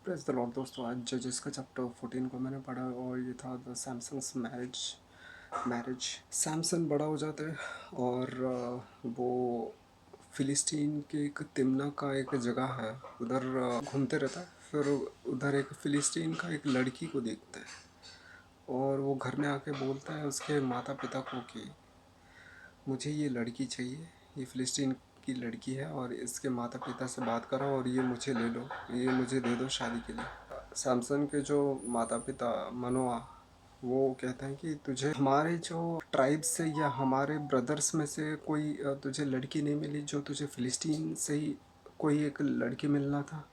Praise the Lord दोस्तों, आज जजेस का चैप्टर 14 को मैंने पढ़ा और ये था द सैमसंग्स मैरिज। सैमसन बड़ा हो जाता है और वो फ़िलिस्तीन के एक तिम्ना का एक जगह है, उधर घूमते रहता है। फिर उधर एक फ़िलिस्तीन का एक लड़की को देखता है और वो घर में आके बोलता है उसके माता पिता को कि मुझे ये लड़की चाहिए, ये फ़िलिस्तीन की लड़की है और इसके माता पिता से बात करो और ये मुझे ले लो, ये मुझे दे दो शादी के लिए। सैमसन के जो माता पिता मनोआ वो कहते हैं कि तुझे हमारे जो ट्राइब से या हमारे ब्रदर्स में से कोई तुझे लड़की नहीं मिली जो तुझे फ़िलिस्तीन से ही कोई एक लड़की मिलना था।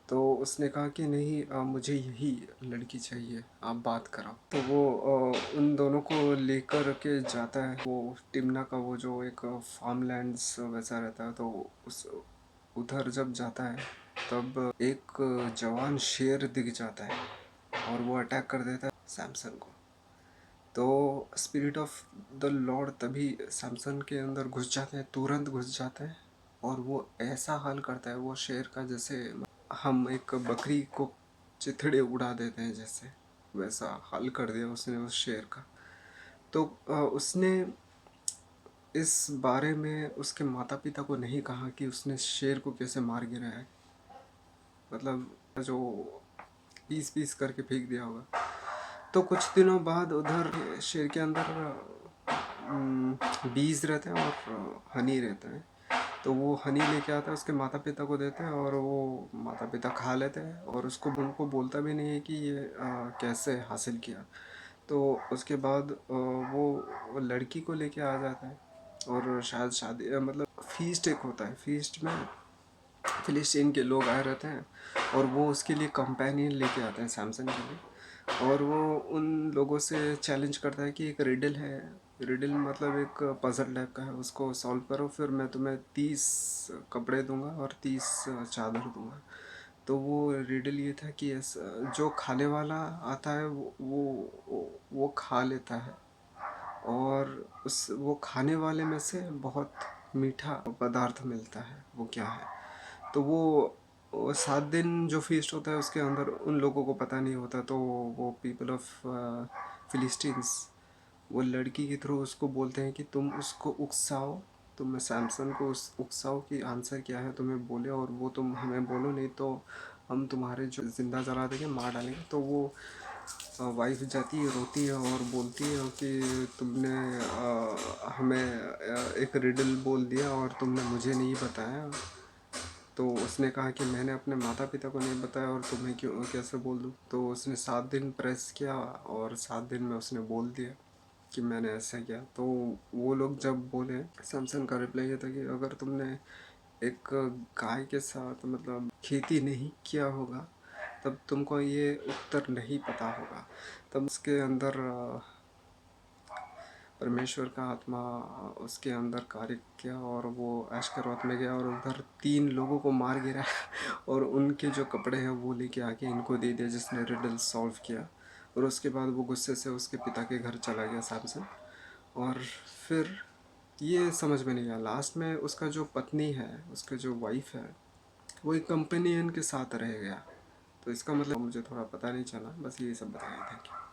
तो उसने कहा कि नहीं, मुझे यही लड़की चाहिए, आप बात कराओ। तो वो उन दोनों को लेकर के जाता है। वो टिमना का वो जो एक फार्म लैंड्स वैसा रहता है, तो उस उधर जब जाता है तब एक जवान शेर दिख जाता है और वो अटैक कर देता है सैमसन को। तो स्पिरिट ऑफ द लॉर्ड तभी सैमसन के अंदर घुस जाते हैं, तुरंत घुस जाते हैं और वो ऐसा हाल करता है वो शेर का, जैसे हम एक बकरी को चिथड़े उड़ा देते हैं जैसे, वैसा हाल कर दिया उसने उस शेर का। तो उसने इस बारे में उसके माता पिता को नहीं कहा कि उसने शेर को कैसे मार गिरा है, मतलब जो पीस पीस करके फेंक दिया होगा। तो कुछ दिनों बाद उधर शेर के अंदर बीज रहते हैं और हनी रहते हैं। तो वो हनी लेके आता है, उसके माता पिता को देते हैं और वो माता पिता खा लेते हैं और उसको उनको बोलता भी नहीं है कि ये कैसे हासिल किया। तो उसके बाद वो लड़की को लेके आ जाता है और शायद शादी मतलब फीस्ट एक होता है, फीस्ट में फिलिस्तीन के लोग आए रहते हैं और वो उसके लिए कंपेनियन लेके आते हैं सैमसन के लिए। और वो उन लोगों से चैलेंज करता है कि एक रिडल है, रिडल मतलब एक पजल टाइप का है, उसको सॉल्व करो फिर मैं तुम्हें 30 कपड़े दूंगा और 30 चादर दूंगा। तो वो रिडल ये था कि जो खाने वाला आता है वो खा लेता है और उस वो खाने वाले में से बहुत मीठा पदार्थ मिलता है। वो क्या है? तो वो 7 दिन जो फीस्ट होता है उसके अंदर उन लोगों को पता नहीं होता। तो वो पीपल ऑफ फिलिस्टीन्स वो लड़की के थ्रू उसको बोलते हैं कि तुम उसको उकसाओ, तुम सैमसन को उस उकसाओ कि आंसर क्या है तुम्हें बोले, और वो तुम हमें बोलो नहीं तो हम तुम्हारे जो ज़िंदा जला देंगे, मार डालेंगे। तो वो वाइफ जाती है, रोती है और बोलती है कि तुमने हमें एक रिडल बोल दिया और तुमने मुझे नहीं बताया। तो उसने कहा कि मैंने अपने माता पिता को नहीं बताया और तुम्हें क्यों कैसे बोल दूँ। तो उसने 7 दिन प्रेस किया और 7 दिन में उसने बोल दिया कि मैंने ऐसा किया। तो वो लोग जब बोले, सैमसन का रिप्लाई ये था कि अगर तुमने एक गाय के साथ मतलब खेती नहीं किया होगा तब तुमको ये उत्तर नहीं पता होगा। तब उसके अंदर परमेश्वर का आत्मा उसके अंदर कार्य किया और वो ऐशकरोत में गया और उधर 3 लोगों को मार गिरा और उनके जो कपड़े हैं वो लेके आके इनको दे दिया जिसने रिडल सॉल्व किया। और उसके बाद वो गुस्से से उसके पिता के घर चला गया सैमसन। और फिर ये समझ में नहीं आया लास्ट में उसका जो पत्नी है, उसका जो वाइफ है, वो एक कंपेनियन के साथ रह गया। तो इसका मतलब मुझे थोड़ा पता नहीं चला, बस ये सब बताया। Thank you.